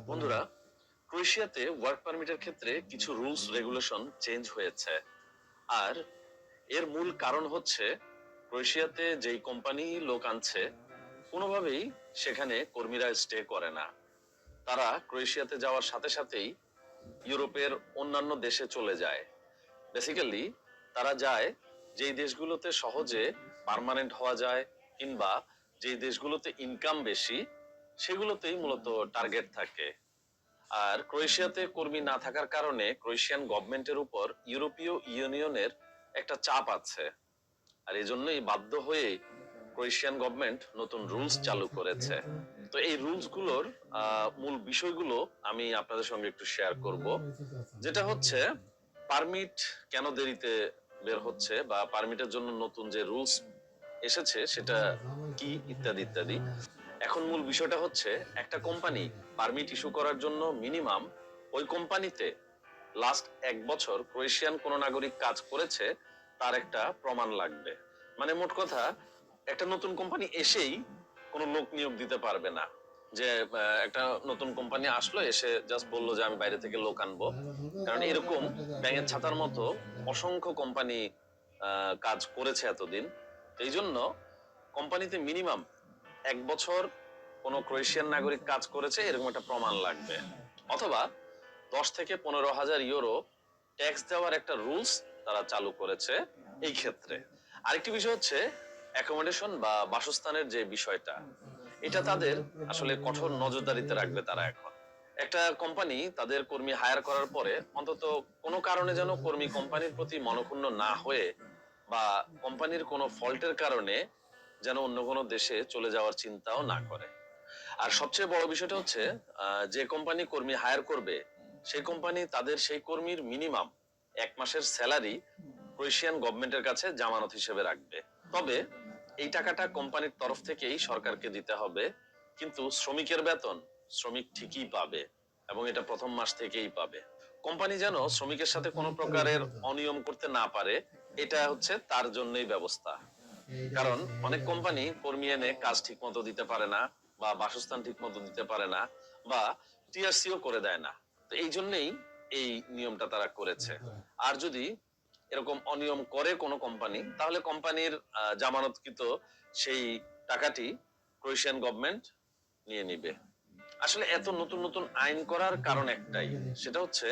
বন্ধুরা, ক্রোয়েশিয়াতে ওয়ার্ক পারমিটের ক্ষেত্রে কিছু রুলস রেগুলেশন চেঞ্জ হয়েছে। আর এর মূল কারণ হচ্ছে ক্রোয়েশিয়াতে যেই কোম্পানি লোক আনছে কোনোভাবেই সেখানে কর্মীরা স্টে করে না। তারা ক্রোয়েশিয়াতে যাওয়ার সাথে সাথেই ইউরোপের অন্যান্য দেশে চলে যায়। বেসিক্যালি তারা যায় যেই দেশগুলোতে সহজে পার্মানেন্ট হওয়া যায় কিংবা যেই দেশগুলোতে ইনকাম বেশি সেগুলোতেই মূলত টার্গেট থাকে। আর ক্রোয়েশিয়াতে কর্মী না থাকার কারণে ক্রোয়েশিয়ান গভর্নমেন্টের উপর ইউরোপীয় ইউনিয়নের একটা চাপ আছে। আর এজন্যই বাধ্য হয়ে ক্রোয়েশিয়ান গভর্নমেন্ট নতুন রুলস চালু করেছে। তো এই রুলস গুলোর মূল বিষয়গুলো আমি আপনাদের সঙ্গে একটু শেয়ার করব। যেটা হচ্ছে পারমিট কেন দেরিতে বের হচ্ছে বা পারমিটের জন্য নতুন যে রুলস এসেছে সেটা কি, ইত্যাদি ইত্যাদি। এখন মূল বিষয়টা হচ্ছে একটা কোম্পানি পারমিট ইস্যু করার জন্য মিনিমাম ওই কোম্পানিতে লাস্ট 1 বছর ক্রোয়েশিয়ান কোন নাগরিক কাজ করেছে তার একটা প্রমাণ লাগবে। মানে মোট কথা একটা নতুন কোম্পানি এসেই কোনো লোক নিয়োগ দিতে পারবে না। যে একটা নতুন কোম্পানি আসলো, এসে জাস্ট বললো যে আমি বাইরে থেকে লোক আনবো। কারণ এরকম ব্যাঙের ছাতার মতো অসংখ্য কোম্পানি কাজ করেছে এতদিন। এই জন্য কোম্পানিতে মিনিমাম 1 বছর কোন ক্রোয়েশিয়ান নাগরিক কাজ করেছে এরকম একটা প্রমাণ লাগবে, অথবা 10 থেকে 15 হাজার ইউরো ট্যাক্স দেওয়ার একটা রুলস তারা চালু করেছে এই ক্ষেত্রে। আরেকটি বিষয় হচ্ছে অ্যাকোমোডেশন বা বাসস্থানের যে বিষয়টা, এটা তাদের আসলে কঠোর নজরদারিতে রাখবে তারা। এখন একটা কোম্পানি তাদের কর্মী হায়ার করার পরে অন্তত কোনো কারণে যেন কর্মী কোম্পানির প্রতি মনক্ষুণ্ণ না হয়ে বা কোম্পানির কোনো ফল্টের কারণে যেন অন্য কোনো দেশে চলে যাওয়ার চিন্তাও না করে। আর সবচেয়ে বড় বিষয়টা হচ্ছে যে কোম্পানি কর্মী হায়ার করবে সেই কোম্পানি তাদের সেই কর্মীর মিনিমাম 1 মাসের স্যালারি ক্রোয়েশিয়ান গভর্নমেন্টের কাছে জামানত হিসেবে রাখবে। তবে এই টাকাটা কোম্পানির তরফ থেকেই সরকারকে দিতে হবে, কিন্তু শ্রমিকের বেতন শ্রমিক ঠিকই পাবে এবং এটা প্রথম মাস থেকেই পাবে। কোম্পানি যেন শ্রমিকের সাথে কোনো প্রকারের অনিয়ম করতে না পারে, এটা হচ্ছে তার জন্যই ব্যবস্থা। কারণ অনেক কোম্পানি কর্মী এনে কাজ ঠিক মতো দিতে পারে না বা বাসস্থান ঠিক মতো দিতে পারে না বা টিআরসিও করে দেয় না। তো এই জন্যই এই নিয়মটা তারা করেছে। আর যদি এরকম অনিয়ম করে কোনো কোম্পানি, তাহলে কোম্পানির জামানতকৃত সেই টাকাটি ক্রোয়েশিয়ান গভর্নমেন্ট নিয়ে নিবে। আসলে এত নতুন নতুন আইন করার কারণ একটাই, সেটা হচ্ছে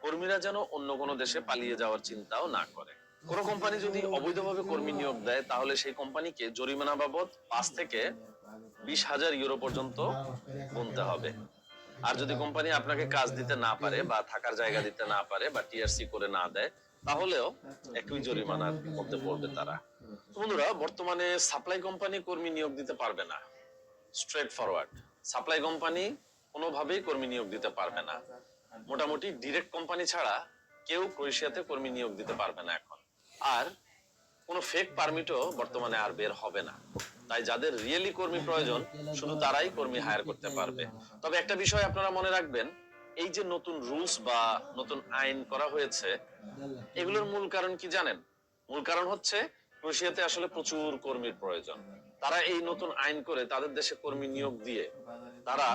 কর্মীরা যেন অন্য কোনো দেশে পালিয়ে যাওয়ার চিন্তাও না করে। কোন কোম্পানি যদি অবৈধভাবে কর্মী নিয়োগ দেয় তাহলে সেই কোম্পানিকে জরিমানা বাবদ 5 থেকে 20 হাজার ইউরো পর্যন্ত গুনতে হবে। আর যদি কোম্পানি আপনাকে কাজ দিতে না পারে বা থাকার জায়গা দিতে না পারে বা টিআরসি করে না দেয় তাহলেও একই জরিমানার মধ্যে পড়বে তারা। বন্ধুরা, বর্তমানে সাপ্লাই কোম্পানি কর্মী নিয়োগ দিতে পারবে না। স্ট্রেট ফরওয়ার্ড, সাপ্লাই কোম্পানি কোনোভাবেই কর্মী নিয়োগ দিতে পারবে না। মোটামুটি ডিরেক্ট কোম্পানি ছাড়া কেউ ক্রোয়েশিয়াতে কর্মী নিয়োগ দিতে পারবে না এখন। আর কোনো ফেক পারমিটও বর্তমানে আর বের হবে না। তাই যাদের রিয়েলি কর্মী প্রয়োজন শুধু তারাই কর্মী হায়ার করতে পারবে। তবে একটা বিষয় আপনারা মনে রাখবেন, এই যে নতুন রুলস বা নতুন আইন করা হয়েছে এগুলোর মূল কারণ কি জানেন? মূল কারণ হচ্ছে ক্রোয়েশিয়াতে আসলে প্রচুর কর্মীর প্রয়োজন। তারা এই নতুন আইন করে তাদের দেশে কর্মী নিয়োগ দিয়ে তারা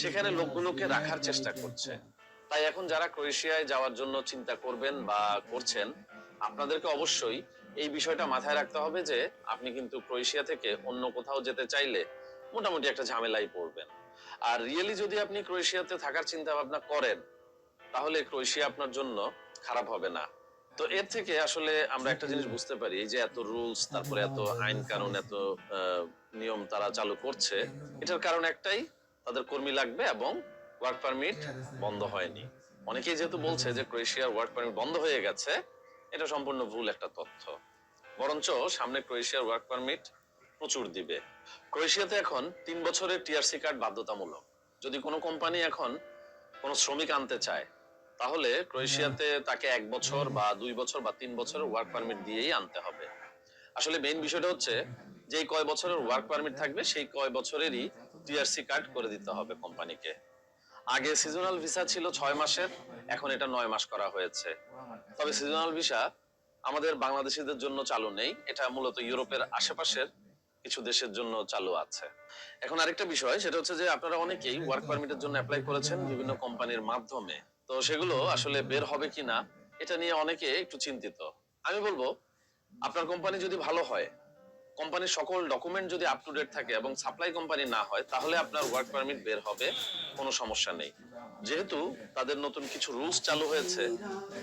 সেখানে লোকগুলোকে রাখার চেষ্টা করছে। তাই এখন যারা ক্রোয়েশিয়ায় যাওয়ার জন্য চিন্তা করবেন বা করছেন, আপনাদেরকে অবশ্যই এই বিষয়টা মাথায় রাখতে হবে যে আপনি কিন্তু ক্রোয়েশিয়া থেকে অন্য কোথাও যেতে চাইলে মোটামুটি একটা ঝামেলায় পড়বেন। আর রিয়েলি যদি আপনি ক্রোয়েশিয়াতে থাকার চিন্তা ভাবনা করেন তাহলে ক্রোয়েশিয়া আপনার জন্য খারাপ হবে না। তো এর থেকে আসলে আমরা একটা জিনিস বুঝতে পারি, এই যে এত রুলস, তারপরে এত আইন কানুন, এত নিয়ম তারা চালু করছে, এটার কারণ একটাই, তাদের কর্মী লাগবে এবং ওয়ার্ক পারমিট বন্ধ হয়নি। অনেকেই যেহেতু বলছে যে ক্রোয়েশিয়ার ওয়ার্ক পারমিট বন্ধ হয়ে গেছে, এটা সম্পূর্ণ ভুল একটা তথ্য। বরঞ্চ সামনে ক্রোয়েশিয়ার ওয়ার্ক পারমিট প্রচুর দিবে। ক্রোয়েশিয়াতে এখন 3 বছরের টিআরসি কার্ড বাধ্যতামূলক। যদি কোনো কোম্পানি এখন কোনো শ্রমিক আনতে চায় তাহলে ক্রোয়েশিয়াতে তাকে 1 বছর বা 2 বছর বা 3 বছরের ওয়ার্ক পারমিট দিয়েই আনতে হবে। আসলে মেইন বিষয়টা হচ্ছে যে কয় বছরের ওয়ার্ক পারমিট থাকবে সেই কয় বছরেরই টিআরসি কার্ড করে দিতে হবে কোম্পানিকে। আগে সিজনাল ভিসা ছিল 6 মাসের, এখন এটা 9 মাস করা হয়েছে। তবে সিজনাল ভিসা আমাদের বাংলাদেশিদের জন্য চালু নেই, এটা মূলত ইউরোপের আশেপাশের কিছু দেশের জন্য চালু আছে। এখন আরেকটা বিষয়, সেটা হচ্ছে যে আপনারা অনেকেই ওয়ার্ক পারমিটের জন্য অ্যাপ্লাই করেছেন বিভিন্ন কোম্পানির মাধ্যমে। তো সেগুলো আসলে বের হবে কিনা এটা নিয়ে অনেকে একটু চিন্তিত। আমি বলবো, আপনার কোম্পানি যদি ভালো হয়, কোম্পানির সকল ডকুমেন্ট যদি আপ টু ডেট থাকে এবং সাপ্লাই কোম্পানি না হয়, তাহলে আপনার ওয়ার্ক পারমিট বের হবে, কোনো সমস্যা নেই। যেহেতু তাদের নতুন কিছু রুলস চালু হয়েছে,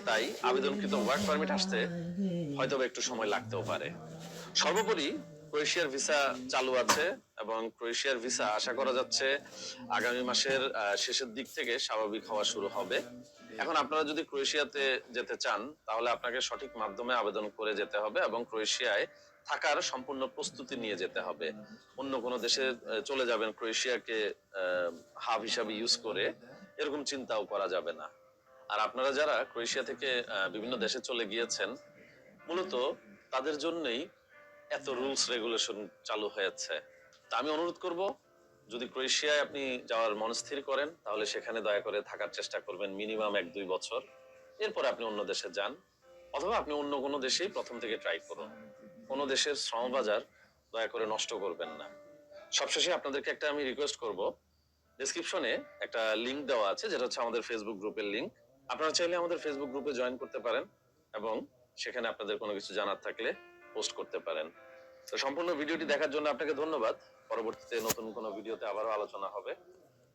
তাই আবেদনকৃত ওয়ার্ক পারমিট আসতে হয়তো একটু সময় লাগতেও পারে। সর্বোপরি ক্রোয়েশিয়ার ভিসা চালু আছে এবং ক্রোয়েশিয়ার ভিসা আশা করা যাচ্ছে আগামী মাসের শেষের দিক থেকে স্বাভাবিক হওয়া শুরু হবে। এখন আপনারা যদি ক্রোয়েশিয়াতে যেতে চান, তাহলে আপনাকে সঠিক মাধ্যমে আবেদন করে যেতে হবে এবং ক্রোয়েশিয়ায় থাকার সম্পূর্ণ প্রস্তুতি নিয়ে যেতে হবে। অন্য কোনো দেশে চলে যাবেন ক্রোয়েশিয়াকে হাব হিসাবে ইউজ করে, এরকম চিন্তাও করা যাবে না। আর আপনারা যারা ক্রোয়েশিয়া থেকে বিভিন্ন দেশে চলে গিয়েছেন, মূলত তাদের জন্যই এত রুলস রেগুলেশন চালু হয়েছে। তা আমি অনুরোধ করব, যদি ক্রোয়েশিয়ায় আপনি যাওয়ার মনস্থির করেন, তাহলে সেখানে দয়া করে থাকার চেষ্টা করবেন মিনিমাম 1-2 বছর। এরপরে আপনি অন্য দেশে যান, অথবা আপনি অন্য কোনো দেশেই প্রথম থেকে ট্রাই করুন। কোনো দেশের শ্রমবাজার দয়া করে নষ্ট করবেন না। সবশেষে আপনাদেরকে একটা আমি রিকোয়েস্ট করব, ডেসক্রিপশনে একটা লিংক দেওয়া আছে, যেটা হচ্ছে আমাদের ফেসবুক গ্রুপের লিংক। আপনারা চাইলে আমাদের ফেসবুক গ্রুপে জয়েন করতে পারেন এবং সেখানে আপনাদের কোনো কিছু জানার থাকলে পোস্ট করতে পারেন। তো সম্পূর্ণ ভিডিওটি দেখার জন্য আপনাকে ধন্যবাদ। পরবর্তীতে নতুন কোনো ভিডিওতে আবারও আলোচনা হবে।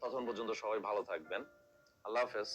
তখন পর্যন্ত সবাই ভালো থাকবেন। আল্লাহ হাফেজ।